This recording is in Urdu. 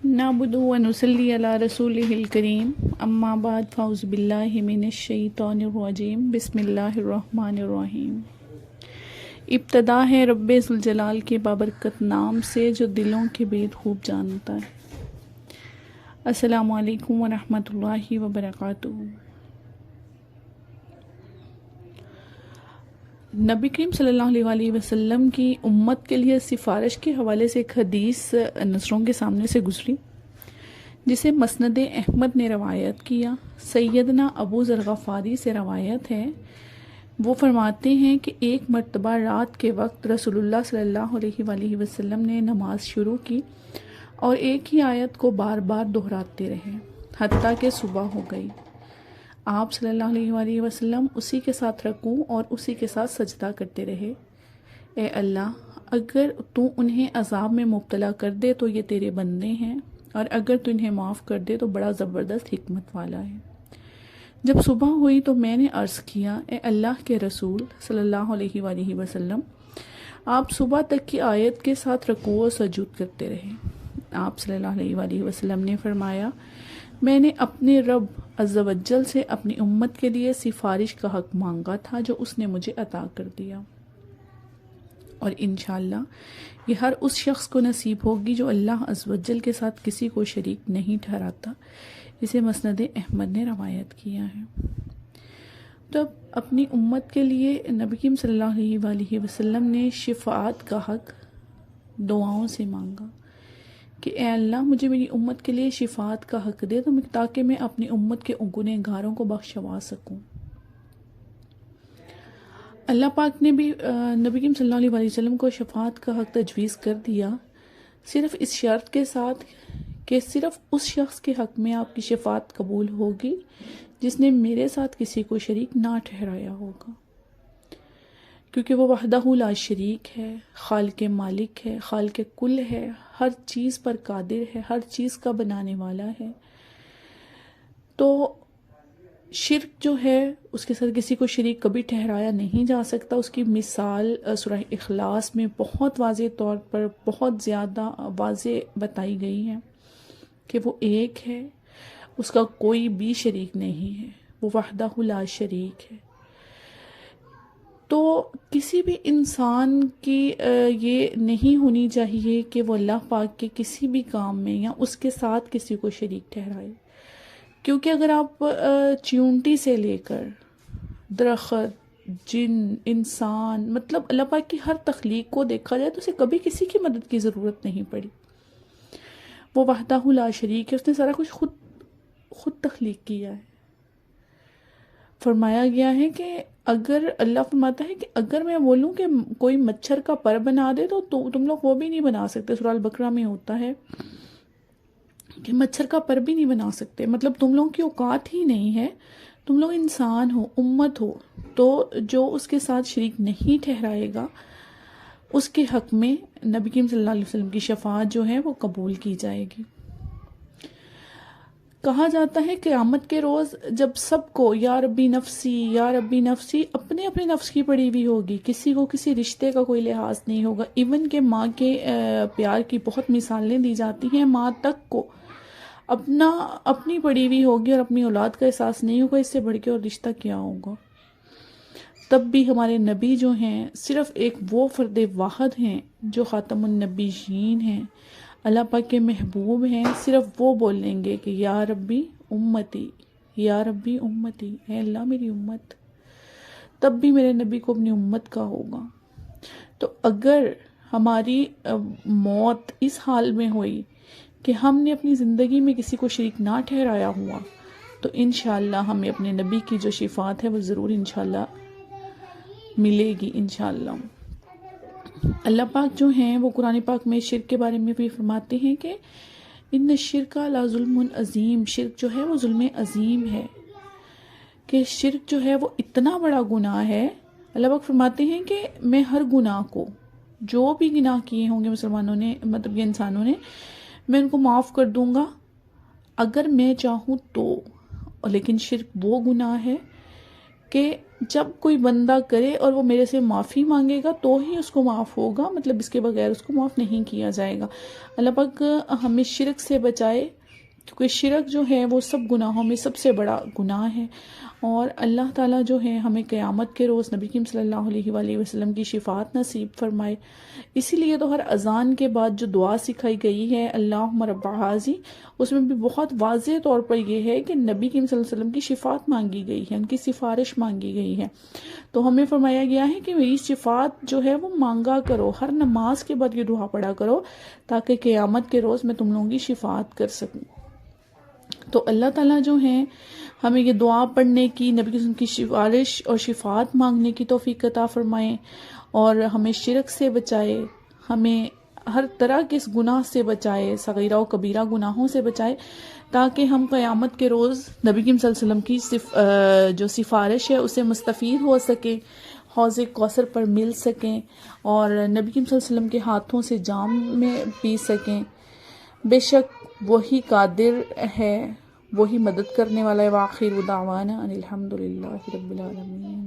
نعبدو و نصلی علی رسولہ الکریم اما بعد فاعوذ باللہ من الشیطان الرجیم بسم اللہ الرحمن الرحیم۔ ابتدا ہے رب ذوالجلال کے بابرکت نام سے جو دلوں کے بید خوب جانتا ہے۔ السلام علیکم ورحمۃ اللہ وبرکاتہ۔ نبی کریم صلی اللہ علیہ وسلم کی امت کے لیے سفارش کے حوالے سے ایک حدیث نظروں کے سامنے سے گزری، جسے مسند احمد نے روایت کیا۔ سیدنا ابو ذر غفاری سے روایت ہے، وہ فرماتے ہیں کہ ایک مرتبہ رات کے وقت رسول اللہ صلی اللہ علیہ وسلم نے نماز شروع کی اور ایک ہی آیت کو بار بار دہراتے رہے حتیٰ کہ صبح ہو گئی۔ آپ صلی اللہ علیہ وسلم اسی کے ساتھ رکوع اور اسی کے ساتھ سجدہ کرتے رہے۔ اے اللہ، اگر تو انہیں عذاب میں مبتلا کر دے تو یہ تیرے بندے ہیں، اور اگر تو انہیں معاف کر دے تو بڑا زبردست حکمت والا ہے۔ جب صبح ہوئی تو میں نے عرض کیا، اے اللہ کے رسول صلی اللہ علیہ وسلم، آپ صبح تک کی آیت کے ساتھ رکوع و سجود کرتے رہے۔ آپ صلی اللہ علیہ وسلم نے فرمایا، میں نے اپنے رب عز و جل سے اپنی امت کے لیے سفارش کا حق مانگا تھا جو اس نے مجھے عطا کر دیا، اور انشاءاللہ یہ ہر اس شخص کو نصیب ہوگی جو اللہ عز و جل کے ساتھ کسی کو شریک نہیں ٹھہراتا، جسے مسند احمد نے روایت کیا ہے۔ تو اپنی امت کے لیے نبی کریم صلی اللہ علیہ وسلم نے شفاعت کا حق دعاؤں سے مانگا کہ اے اللہ، مجھے میری امت کے لیے شفاعت کا حق دے تاکہ میں اپنی امت کے گنہگاروں کو بخشوا سکوں۔ اللہ پاک نے بھی نبی کریم صلی اللہ علیہ وسلم کو شفاعت کا حق تجویز کر دیا، صرف اس شرط کے ساتھ کہ صرف اس شخص کے حق میں آپ کی شفاعت قبول ہوگی جس نے میرے ساتھ کسی کو شریک نہ ٹھہرایا ہوگا، کیونکہ وہ وحدہ لا شریک ہے، خالق مالک ہے، خالق کل ہے، ہر چیز پر قادر ہے، ہر چیز کا بنانے والا ہے۔ تو شرک جو ہے اس کے ساتھ کسی کو شریک کبھی ٹھہرایا نہیں جا سکتا۔ اس کی مثال سورہ اخلاص میں بہت واضح طور پر بہت زیادہ واضح بتائی گئی ہے کہ وہ ایک ہے، اس کا کوئی بھی شریک نہیں ہے، وہ وحدہ لا شریک ہے۔ تو کسی بھی انسان کی یہ نہیں ہونی چاہیے کہ وہ اللہ پاک کے کسی بھی کام میں یا اس کے ساتھ کسی کو شریک ٹھہرائے، کیونکہ اگر آپ چیونٹی سے لے کر درخت، جن، انسان، مطلب اللہ پاک کی ہر تخلیق کو دیکھا جائے تو اسے کبھی کسی کی مدد کی ضرورت نہیں پڑی۔ وہ وحدہ لا شریک ہے، اس نے سارا کچھ خود تخلیق کیا ہے۔ فرمایا گیا ہے کہ اگر اللہ فرماتا ہے کہ اگر میں بولوں کہ کوئی مچھر کا پر بنا دے تو تم لوگ وہ بھی نہیں بنا سکتے۔ سورہ البقرہ میں ہوتا ہے کہ مچھر کا پر بھی نہیں بنا سکتے، مطلب تم لوگوں کی اوقات ہی نہیں ہے، تم لوگ انسان ہو، امت ہو، تو جو اس کے ساتھ شریک نہیں ٹھہرائے گا اس کے حق میں نبی کریم صلی اللہ علیہ وسلم کی شفاعت جو ہے وہ قبول کی جائے گی۔ کہا جاتا ہے قیامت کے روز جب سب کو یا ربی نفسی یا ربی نفسی اپنے اپنے نفس کی پڑی ہوئی ہوگی، کسی کو کسی رشتے کا کوئی لحاظ نہیں ہوگا، ایون کہ ماں کے پیار کی بہت مثالیں دی جاتی ہیں، ماں تک کو اپنی پڑی ہوئی ہوگی اور اپنی اولاد کا احساس نہیں ہوگا، اس سے بڑھ کے اور رشتہ کیا ہوگا۔ تب بھی ہمارے نبی جو ہیں صرف ایک وہ فرد واحد ہیں جو خاتم النبیین ہیں، اللہ پاک کے محبوب ہیں، صرف وہ بولیں گے کہ یا ربی امتی، یا ربی امتی، اے اللہ میری امت۔ تب بھی میرے نبی کو اپنی امت کا ہوگا۔ تو اگر ہماری موت اس حال میں ہوئی کہ ہم نے اپنی زندگی میں کسی کو شریک نہ ٹھہرایا ہوا تو انشاءاللہ ہمیں اپنے نبی کی جو شفاعت ہے وہ ضرور انشاءاللہ ملے گی انشاءاللہ۔ اللہ پاک جو ہیں وہ قرآن پاک میں شرک کے بارے میں بھی فرماتے ہیں کہ ان الشرک لظلم عظیم، شرک جو ہے وہ ظلم عظیم ہے، کہ شرک جو ہے وہ اتنا بڑا گناہ ہے۔ اللہ پاک فرماتے ہیں کہ میں ہر گناہ کو، جو بھی گناہ کیے ہوں گے مسلمانوں نے، مطلب یہ انسانوں نے، میں ان کو معاف کر دوں گا اگر میں چاہوں تو، لیکن شرک وہ گناہ ہے کہ جب کوئی بندہ کرے اور وہ میرے سے معافی مانگے گا تو ہی اس کو معاف ہوگا، مطلب اس کے بغیر اس کو معاف نہیں کیا جائے گا۔ اللہ پاک ہمیں شرک سے بچائے، کیونکہ شرک جو ہے وہ سب گناہوں میں سب سے بڑا گناہ ہے، اور اللہ تعالیٰ جو ہے ہمیں قیامت کے روز نبی کریم صلی اللہ علیہ وآلہ وسلم کی شفاعت نصیب فرمائے۔ اسی لیے تو ہر اذان کے بعد جو دعا سکھائی گئی ہے اللہم رب ہذی، اس میں بھی بہت واضح طور پر یہ ہے کہ نبی کریم صلی اللہ علیہ وسلم کی شفاعت مانگی گئی ہے، ان کی سفارش مانگی گئی ہے۔ تو ہمیں فرمایا گیا ہے کہ میری شفاعت جو ہے وہ مانگا کرو، ہر نماز کے بعد یہ دعا پڑھا کرو تاکہ قیامت کے روز میں تم لوگوں کی شفاعت کر سکوں۔ تو اللہ تعالیٰ جو ہیں ہمیں یہ دعا پڑھنے کی، نبی کی کی سفارش اور شفاعت مانگنے کی توفیق عطا فرمائیں، اور ہمیں شرک سے بچائے، ہمیں ہر طرح کے اس گناہ سے بچائے، صغیرہ و کبیرہ گناہوں سے بچائے، تاکہ ہم قیامت کے روز نبی کریم صلی اللہ علیہ وسلم کی جو سفارش ہے اسے مستفید ہو سکیں، حوض کوثر پر مل سکیں، اور نبی کریم صلی اللہ علیہ وسلم کے ہاتھوں سے جام میں پی سکیں۔ بے شک وہی قادر ہے، وہی مدد کرنے والا ہے۔ وآخر دعوانا ان الحمد للہ رب العالمین۔